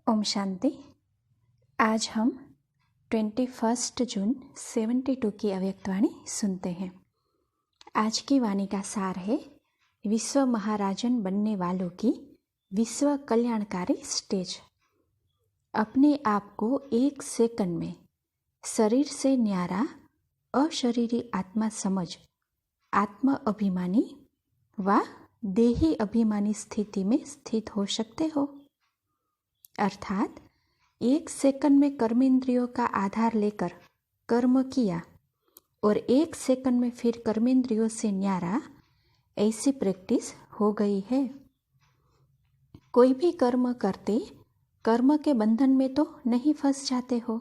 ओम शांति। आज हम 21 जून 72 की अव्यक्तवाणी सुनते हैं। आज की वाणी का सार है विश्व महाराजन बनने वालों की विश्व कल्याणकारी स्टेज। अपने आप को 1 सेकंड में शरीर से न्यारा अशरीरी आत्मा समझ आत्म अभिमानी व देही अभिमानी स्थिति में स्थित हो सकते हो। अर्थात 1 सेकंड में कर्मेंद्रियों का आधार लेकर कर्म किया और 1 सेकंड में फिर कर्मेंद्रियों से न्यारा, ऐसी प्रैक्टिस हो गई है। कोई भी कर्म करते कर्म के बंधन में तो नहीं फंस जाते हो।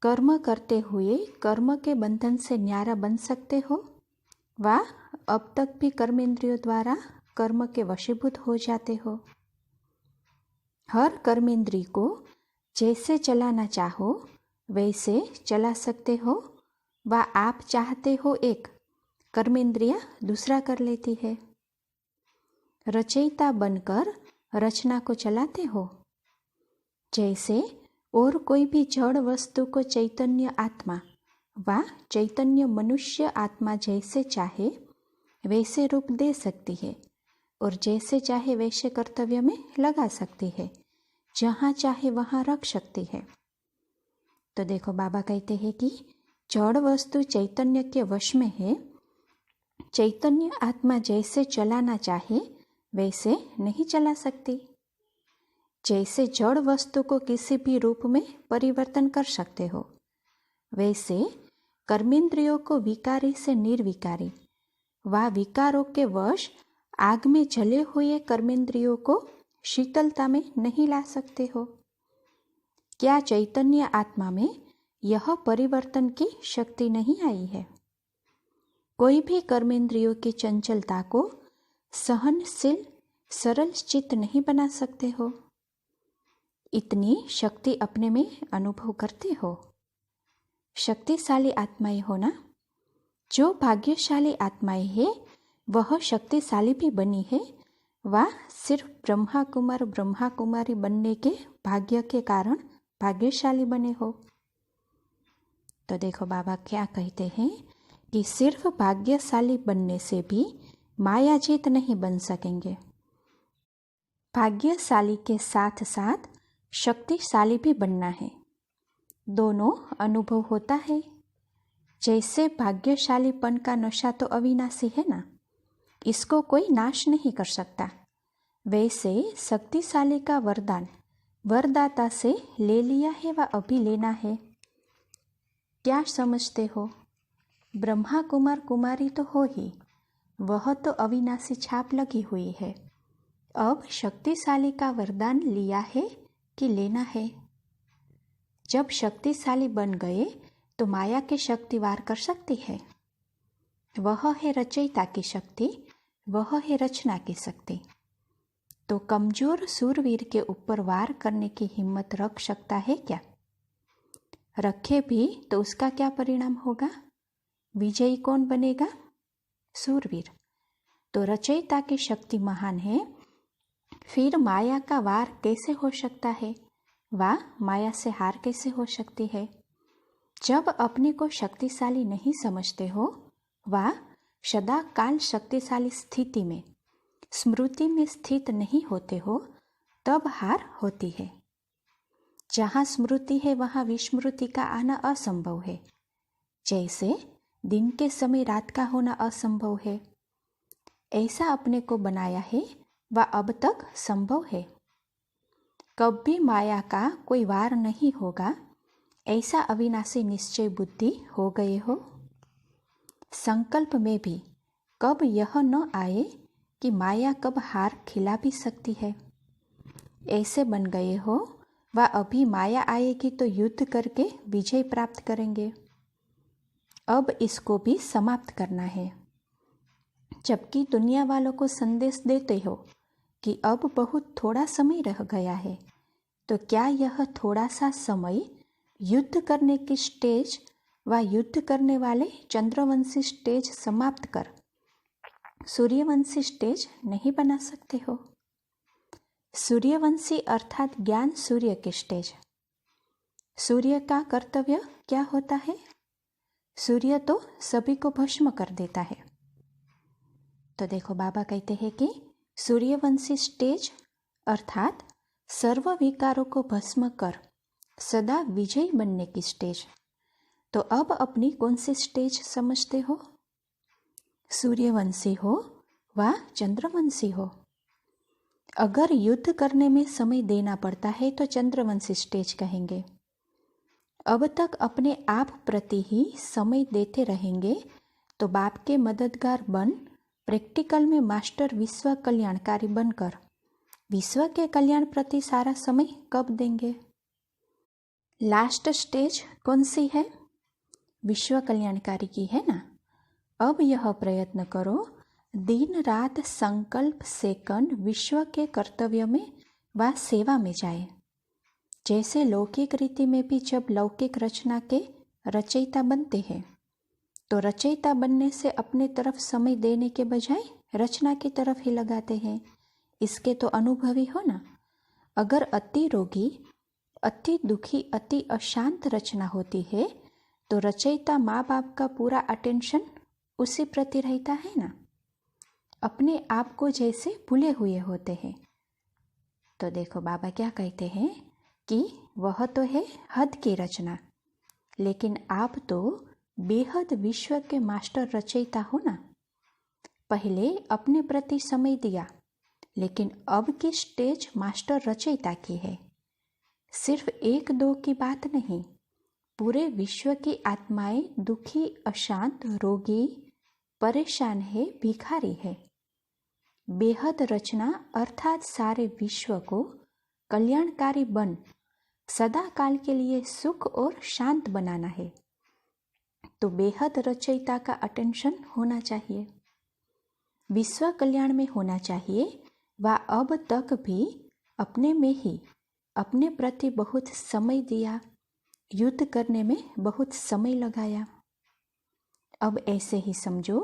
कर्म करते हुए कर्म के बंधन से न्यारा बन सकते हो व अब तक भी कर्मेंद्रियों द्वारा कर्म के वशीभूत हो जाते हो। हर कर्मेंद्रिय को जैसे चलाना चाहो वैसे चला सकते हो व आप चाहते हो एक, कर्मेंद्रिय दूसरा कर लेती है। रचयिता बनकर रचना को चलाते हो। जैसे और कोई भी जड़ वस्तु को चैतन्य आत्मा व चैतन्य मनुष्य आत्मा जैसे चाहे वैसे रूप दे सकती है और जैसे चाहे वैसे कर्तव्य में लगा सकती है, जहाँ चाहे वहाँ रख सकती है। तो देखो, बाबा कहते हैं कि जड़ वस्तु चैतन्य के वश में है। चैतन्य आत्मा जैसे चलाना चाहे वैसे नहीं चला सकती। जैसे जड़ वस्तु को किसी भी रूप में परिवर्तन कर सकते हो, वैसे कर्मेंद्रियों को विकारी से निर्विकारी व विकारों के वश आग में जले हुए कर्मेंद्रियों को शीतलता में नहीं ला सकते हो। क्या चैतन्य आत्मा में यह परिवर्तन की शक्ति नहीं आई है? कोई भी कर्मेंद्रियों की चंचलता को सहनशील सरल चित्त नहीं बना सकते हो। इतनी शक्ति अपने में अनुभव करते हो। शक्तिशाली आत्माएं हो ना। जो भाग्यशाली आत्माएं है वह शक्तिशाली भी बनी है व सिर्फ ब्रह्मा कुमार ब्रह्मा कुमारी बनने के भाग्य के कारण भाग्यशाली बने हो। तो देखो, बाबा क्या कहते हैं कि सिर्फ भाग्यशाली बनने से भी मायाजीत नहीं बन सकेंगे। भाग्यशाली के साथ साथ शक्तिशाली भी बनना है। दोनों अनुभव होता है। जैसे भाग्यशालीपन का नशा तो अविनाशी है ना, इसको कोई नाश नहीं कर सकता, वैसे शक्तिशाली का वरदान वरदाता से ले लिया है व अभी लेना है। क्या समझते हो? ब्रह्मा कुमार कुमारी तो हो ही, वह तो अविनाशी छाप लगी हुई है। अब शक्तिशाली का वरदान लिया है कि लेना है? जब शक्तिशाली बन गए तो माया की शक्ति वार कर सकती है। वह है रचयिता की शक्ति, वह है रचना की शक्ति। तो कमजोर सूरवीर के ऊपर वार करने की हिम्मत रख सकता है क्या? रखे भी तो उसका क्या परिणाम होगा? विजयी कौन बनेगा? सूरवीर। तो रचयिता की शक्ति महान है, फिर माया का वार कैसे हो सकता है व माया से हार कैसे हो सकती है? जब अपने को शक्तिशाली नहीं समझते हो व सदा काल शक्तिशाली स्थिति में स्मृति में स्थित नहीं होते हो, तब हार होती है। जहाँ स्मृति है वहाँ विस्मृति का आना असंभव है। जैसे दिन के समय रात का होना असंभव है, ऐसा अपने को बनाया है व अब तक संभव है। कभी माया का कोई वार नहीं होगा, ऐसा अविनाशी निश्चय बुद्धि हो गए हो। संकल्प में भी कब यह न आए कि माया कब हार खिला भी सकती है, ऐसे बन गए हो व अभी माया आएगी तो युद्ध करके विजय प्राप्त करेंगे। अब इसको भी समाप्त करना है। जबकि दुनिया वालों को संदेश देते हो कि अब बहुत थोड़ा समय रह गया है, तो क्या यह थोड़ा सा समय युद्ध करने की स्टेज व युद्ध करने वाले चंद्रवंशी स्टेज समाप्त कर सूर्यवंशी स्टेज नहीं बना सकते हो? सूर्यवंशी अर्थात ज्ञान सूर्य की स्टेज। सूर्य का कर्तव्य क्या होता है? सूर्य तो सभी को भस्म कर देता है। तो देखो बाबा कहते हैं कि सूर्यवंशी स्टेज अर्थात सर्व विकारों को भस्म कर सदा विजयी बनने की स्टेज। तो अब अपनी कौन सी स्टेज समझते हो? सूर्यवंशी हो व चंद्रवंशी हो। अगर युद्ध करने में समय देना पड़ता है तो चंद्रवंशी स्टेज कहेंगे। अब तक अपने आप प्रति ही समय देते रहेंगे तो बाप के मददगार बन प्रैक्टिकल में मास्टर विश्व कल्याणकारी बनकर विश्व के कल्याण प्रति सारा समय कब देंगे? लास्ट स्टेज कौन सी है? विश्व कल्याणकारी की है ना। अब यह प्रयत्न करो दिन रात संकल्प सेकंड विश्व के कर्तव्य में व सेवा में जाए। जैसे लौकिक रीति में भी जब लौकिक रचना के रचयिता बनते हैं तो रचयिता बनने से अपने तरफ समय देने के बजाय रचना की तरफ ही लगाते हैं। इसके तो अनुभवी हो ना। अगर अति रोगी, अति दुखी, अति अशांत रचना होती है तो रचयिता माँ बाप का पूरा अटेंशन उसी प्रति रहता है ना। अपने आप को जैसे भूले हुए होते हैं। तो देखो बाबा क्या कहते हैं कि वह तो है हद की रचना, लेकिन आप तो बेहद विश्व के मास्टर रचयिता हो ना। पहले अपने प्रति समय दिया, लेकिन अब की स्टेज मास्टर रचयिता की है। सिर्फ एक दो की बात नहीं, पूरे विश्व की आत्माएं दुखी, अशांत, रोगी, परेशान है, भिखारी है। बेहद रचना अर्थात सारे विश्व को कल्याणकारी बन सदा काल के लिए सुख और शांत बनाना है। तो बेहद रचयिता का अटेंशन होना चाहिए, विश्व कल्याण में होना चाहिए। व अब तक भी अपने में ही अपने प्रति बहुत समय दिया, युद्ध करने में बहुत समय लगाया। अब ऐसे ही समझो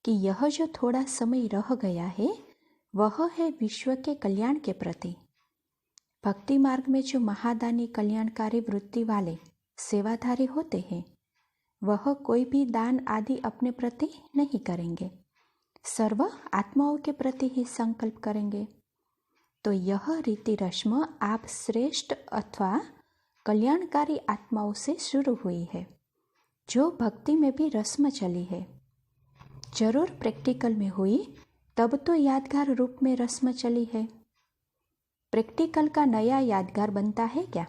कि यह जो थोड़ा समय रह गया है वह है विश्व के कल्याण के प्रति। भक्ति मार्ग में जो महादानी कल्याणकारी वृत्ति वाले सेवाधारी होते हैं वह कोई भी दान आदि अपने प्रति नहीं करेंगे, सर्व आत्माओं के प्रति ही संकल्प करेंगे। तो यह रीति रस्म आप श्रेष्ठ अथवा कल्याणकारी आत्माओं से शुरू हुई है, जो भक्ति में भी रस्म चली है। जरूर प्रैक्टिकल में हुई तब तो यादगार रूप में रस्म चली है। प्रैक्टिकल का नया यादगार बनता है क्या?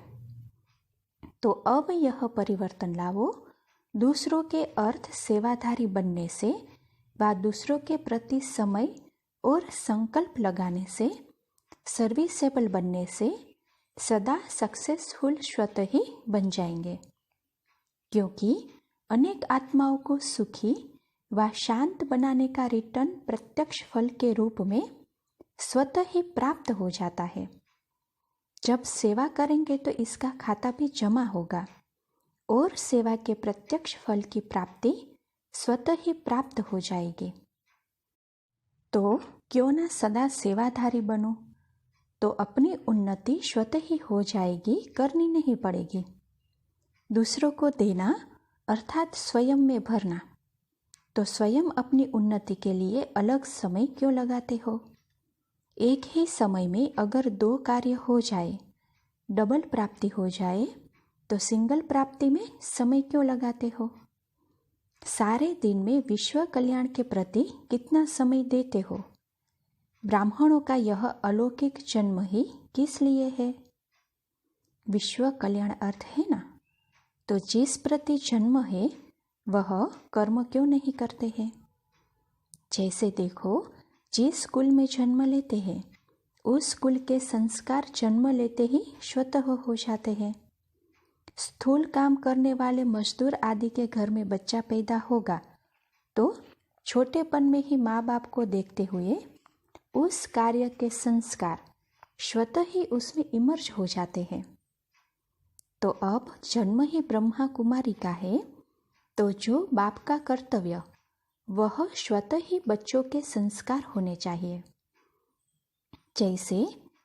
तो अब यह परिवर्तन लाओ, दूसरों के अर्थ सेवाधारी बनने से व दूसरों के प्रति समय और संकल्प लगाने से, सर्विसेबल बनने से सदा सक्सेसफुल स्वतः ही बन जाएंगे। क्योंकि अनेक आत्माओं को सुखी व शांत बनाने का रिटर्न प्रत्यक्ष फल के रूप में स्वतः ही प्राप्त हो जाता है। जब सेवा करेंगे तो इसका खाता भी जमा होगा और सेवा के प्रत्यक्ष फल की प्राप्ति स्वतः ही प्राप्त हो जाएगी। तो क्यों ना सदा सेवाधारी बनो, तो अपनी उन्नति स्वतः ही हो जाएगी, करनी नहीं पड़ेगी। दूसरों को देना अर्थात स्वयं में भरना। तो स्वयं अपनी उन्नति के लिए अलग समय क्यों लगाते हो? एक ही समय में अगर 2 कार्य हो जाए, डबल प्राप्ति हो जाए, तो सिंगल प्राप्ति में समय क्यों लगाते हो? सारे दिन में विश्व कल्याण के प्रति कितना समय देते हो? ब्राह्मणों का यह अलौकिक जन्म ही किस लिए है? विश्व कल्याण अर्थ है ना। तो जिस प्रति जन्म है वह कर्म क्यों नहीं करते हैं? जैसे देखो, जिस स्कूल में जन्म लेते हैं उस स्कूल के संस्कार जन्म लेते ही स्वतः हो जाते हैं। स्थूल काम करने वाले मजदूर आदि के घर में बच्चा पैदा होगा तो छोटेपन में ही माँ बाप को देखते हुए उस कार्य के संस्कार स्वतः ही उसमें इमर्ज हो जाते हैं। तो अब जन्म ही ब्रह्मा कुमारी का है, तो जो बाप का कर्तव्य वह स्वतः ही बच्चों के संस्कार होने चाहिए। जैसे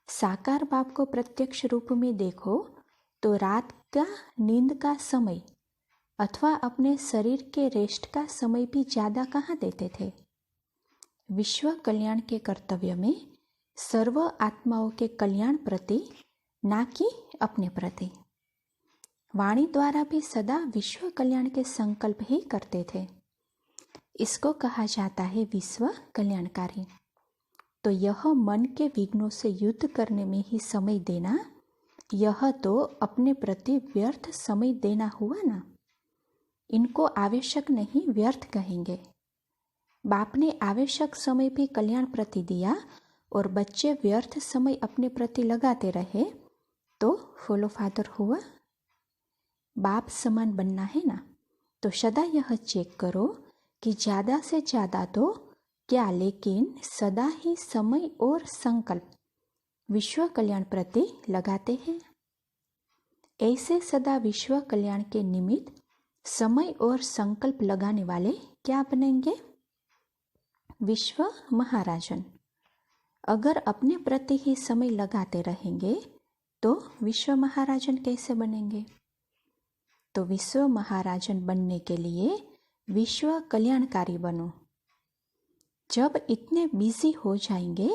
साकार बाप को प्रत्यक्ष रूप में देखो तो रात का नींद का समय अथवा अपने शरीर के रेस्ट का समय भी ज़्यादा कहाँ देते थे। विश्व कल्याण के कर्तव्य में सर्व आत्माओं के कल्याण प्रति, ना कि अपने प्रति। वाणी द्वारा भी सदा विश्व कल्याण के संकल्प ही करते थे। इसको कहा जाता है विश्व कल्याणकारी। तो यह मन के विघ्नों से युद्ध करने में ही समय देना, यह तो अपने प्रति व्यर्थ समय देना हुआ ना। इनको आवश्यक नहीं व्यर्थ कहेंगे। बाप ने आवश्यक समय भी कल्याण प्रति दिया और बच्चे व्यर्थ समय अपने प्रति लगाते रहे तो फॉलो फादर हुआ। बाप समान बनना है ना, तो सदा यह चेक करो कि ज़्यादा से ज़्यादा तो क्या, लेकिन सदा ही समय और संकल्प विश्व कल्याण प्रति लगाते हैं। ऐसे सदा विश्व कल्याण के निमित्त समय और संकल्प लगाने वाले क्या बनेंगे? विश्व महाराजन। अगर अपने प्रति ही समय लगाते रहेंगे तो विश्व महाराजन कैसे बनेंगे? तो विश्व महाराजन बनने के लिए विश्व कल्याणकारी बनो। जब इतने बिजी हो जाएंगे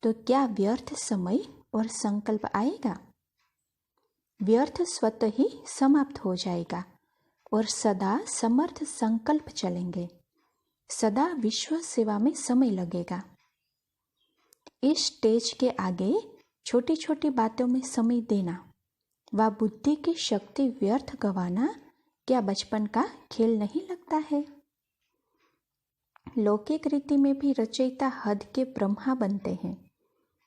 तो क्या व्यर्थ समय और संकल्प आएगा? व्यर्थ स्वतः ही समाप्त हो जाएगा और सदा समर्थ संकल्प चलेंगे। सदा विश्व सेवा में समय लगेगा। इस स्टेज के आगे छोटी छोटी बातों में समय देना व बुद्धि की शक्ति व्यर्थ गंवाना क्या बचपन का खेल नहीं लगता है? लौकिक रीति में भी रचयिता हद के ब्रह्मा बनते हैं,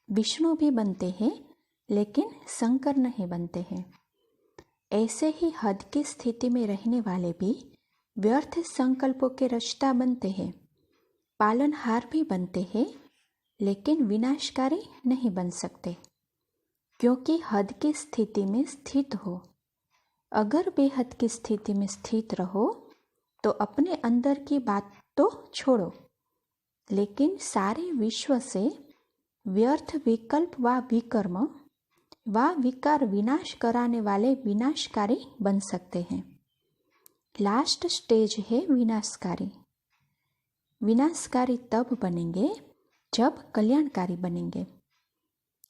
विष्णु भी बनते हैं, लेकिन शंकर नहीं बनते हैं। ऐसे ही हद की स्थिति में रहने वाले भी व्यर्थ संकल्पों के रचता बनते हैं, पालनहार भी बनते हैं, लेकिन विनाशकारी नहीं बन सकते, क्योंकि हद की स्थिति में स्थित हो। अगर बेहद की स्थिति में स्थित रहो तो अपने अंदर की बात तो छोड़ो, लेकिन सारे विश्व से व्यर्थ विकल्प व विकर्म व विकार विनाश कराने वाले विनाशकारी बन सकते हैं। लास्ट स्टेज है विनाशकारी। विनाशकारी तब बनेंगे जब कल्याणकारी बनेंगे।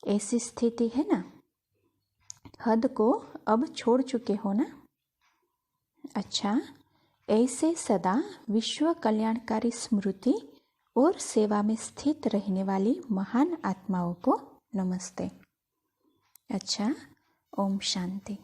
ऐसी स्थिति है ना। हद को अब छोड़ चुके हो ना। अच्छा, ऐसे सदा विश्व कल्याणकारी स्मृति और सेवा में स्थित रहने वाली महान आत्माओं को नमस्ते। अच्छा, ओम शांति।